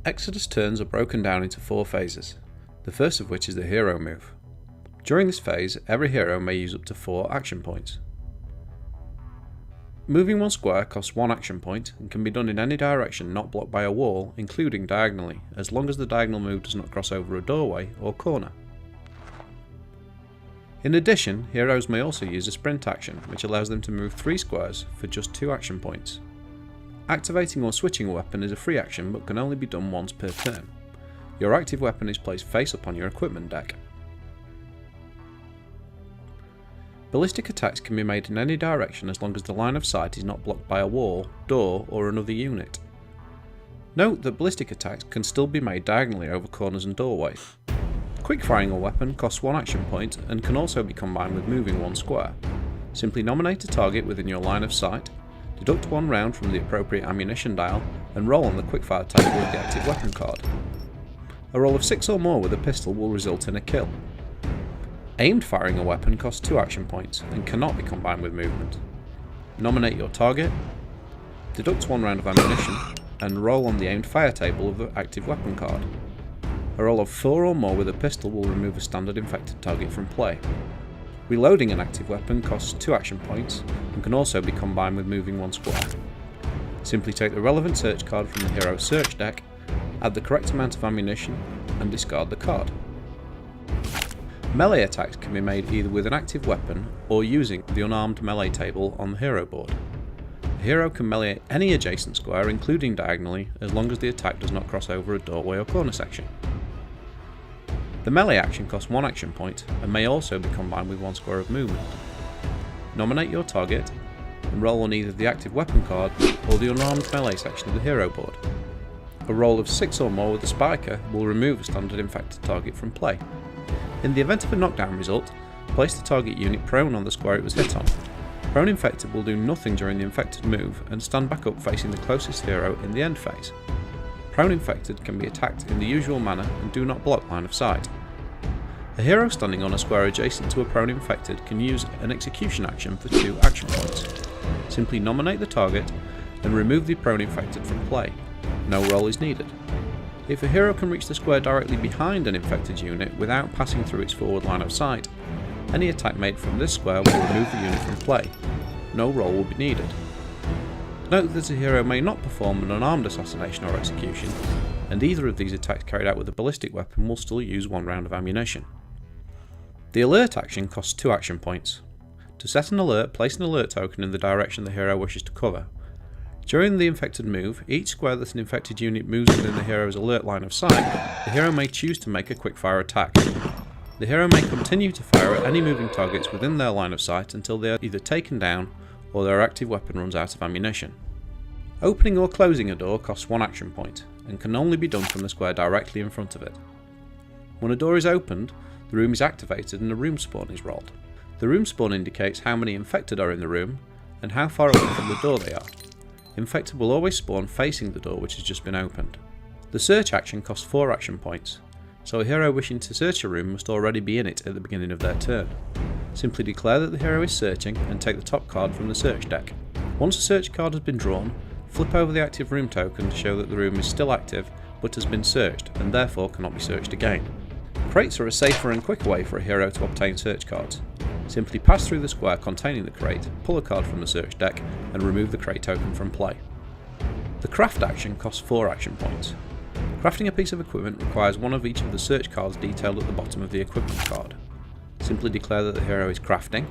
Exodus turns are broken down into 4 phases, the first of which is the hero move. During this phase, every hero may use up to 4 action points. Moving one square costs 1 action point and can be done in any direction not blocked by a wall, including diagonally, as long as the diagonal move does not cross over a doorway or corner. In addition, heroes may also use a sprint action, which allows them to move 3 squares for just 2 action points. Activating or switching a weapon is a free action but can only be done once per turn. Your active weapon is placed face up on your equipment deck. Ballistic attacks can be made in any direction as long as the line of sight is not blocked by a wall, door, or another unit. Note that ballistic attacks can still be made diagonally over corners and doorways. Quick firing a weapon costs 1 action point and can also be combined with moving 1 square. Simply nominate a target within your line of sight, deduct 1 round from the appropriate ammunition dial, and roll on the quickfire table with the active weapon card. A roll of 6 or more with a pistol will result in a kill. Aimed firing a weapon costs 2 action points and cannot be combined with movement. Nominate your target, deduct 1 round of ammunition, and roll on the aimed fire table of the active weapon card. A roll of 4 or more with a pistol will remove a standard infected target from play. Reloading an active weapon costs 2 action points and can also be combined with moving 1 square. Simply take the relevant search card from the hero's search deck, add the correct amount of ammunition, and discard the card. Melee attacks can be made either with an active weapon or using the unarmed melee table on the hero board. The hero can melee any adjacent square, including diagonally, as long as the attack does not cross over a doorway or corner section. The melee action costs 1 action point and may also be combined with 1 square of movement. Nominate your target and roll on either the active weapon card or the unarmed melee section of the hero board. A roll of 6 or more with a spiker will remove a standard infected target from play. In the event of a knockdown result, place the target unit prone on the square it was hit on. Prone infected will do nothing during the infected move and stand back up facing the closest hero in the end phase. Prone infected can be attacked in the usual manner and do not block line of sight. A hero standing on a square adjacent to a prone infected can use an execution action for 2 action points. Simply nominate the target and remove the prone infected from play. No roll is needed. If a hero can reach the square directly behind an infected unit without passing through its forward line of sight, any attack made from this square will remove the unit from play. No roll will be needed. Note that a hero may not perform an unarmed assassination or execution, and either of these attacks carried out with a ballistic weapon will still use 1 round of ammunition. The alert action costs 2 action points. To set an alert, place an alert token in the direction the hero wishes to cover. During the infected move, each square that an infected unit moves within the hero's alert line of sight, the hero may choose to make a quickfire attack. The hero may continue to fire at any moving targets within their line of sight until they are either taken down or their active weapon runs out of ammunition. Opening or closing a door costs 1 action point and can only be done from the square directly in front of it. When a door is opened, the room is activated and a room spawn is rolled. The room spawn indicates how many infected are in the room and how far away from the door they are. Infected will always spawn facing the door which has just been opened. The search action costs 4 action points, so a hero wishing to search a room must already be in it at the beginning of their turn. Simply declare that the hero is searching and take the top card from the search deck. Once a search card has been drawn, flip over the active room token to show that the room is still active but has been searched and therefore cannot be searched again. Crates are a safer and quicker way for a hero to obtain search cards. Simply pass through the square containing the crate, pull a card from the search deck, and remove the crate token from play. The craft action costs 4 action points. Crafting a piece of equipment requires 1 of each of the search cards detailed at the bottom of the equipment card. Simply declare that the hero is crafting,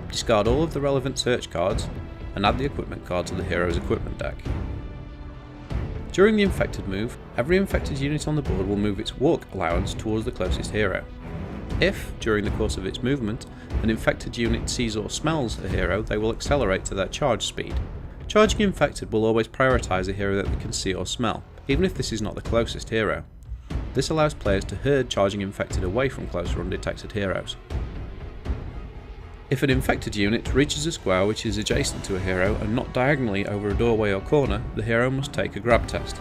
discard all of the relevant search cards, and add the equipment card to the hero's equipment deck. During the infected move, every infected unit on the board will move its walk allowance towards the closest hero. If, during the course of its movement, an infected unit sees or smells a hero, they will accelerate to their charge speed. Charging infected will always prioritise a hero that they can see or smell, even if this is not the closest hero. This allows players to herd charging infected away from closer undetected heroes. If an infected unit reaches a square which is adjacent to a hero and not diagonally over a doorway or corner, the hero must take a grab test.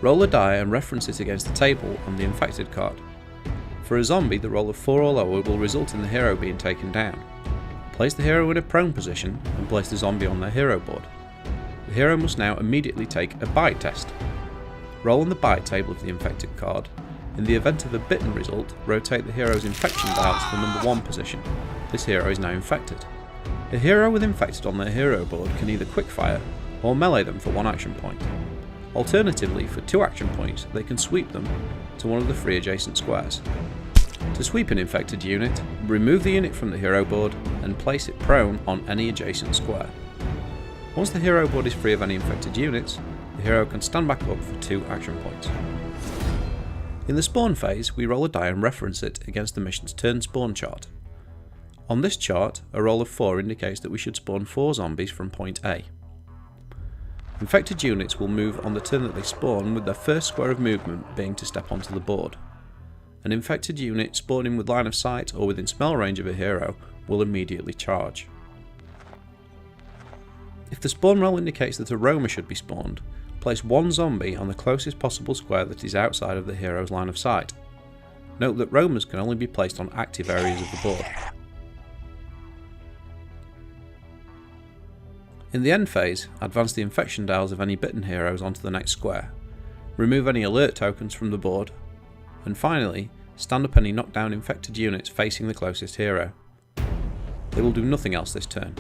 Roll a die and reference it against the table on the infected card. For a zombie, the roll of 4 or lower will result in the hero being taken down. Place the hero in a prone position and place the zombie on their hero board. The hero must now immediately take a bite test. Roll on the bite table of the infected card. In the event of a bitten result, rotate the hero's infection dial to the number 1 position. This hero is now infected. A hero with infected on their hero board can either quickfire or melee them for 1 action point. Alternatively, for 2 action points, they can sweep them to one of the 3 adjacent squares. To sweep an infected unit, remove the unit from the hero board and place it prone on any adjacent square. Once the hero board is free of any infected units, the hero can stand back up for 2 action points. In the spawn phase, we roll a die and reference it against the mission's turn spawn chart. On this chart, a roll of 4 indicates that we should spawn 4 zombies from point A. Infected units will move on the turn that they spawn, with their first square of movement being to step onto the board. An infected unit spawning with line of sight or within smell range of a hero will immediately charge. If the spawn roll indicates that a roamer should be spawned, place 1 zombie on the closest possible square that is outside of the hero's line of sight. Note that roamers can only be placed on active areas of the board. In the end phase, advance the infection dials of any bitten heroes onto the next square, remove any alert tokens from the board, and finally, stand up any knockdown infected units facing the closest hero. They will do nothing else this turn.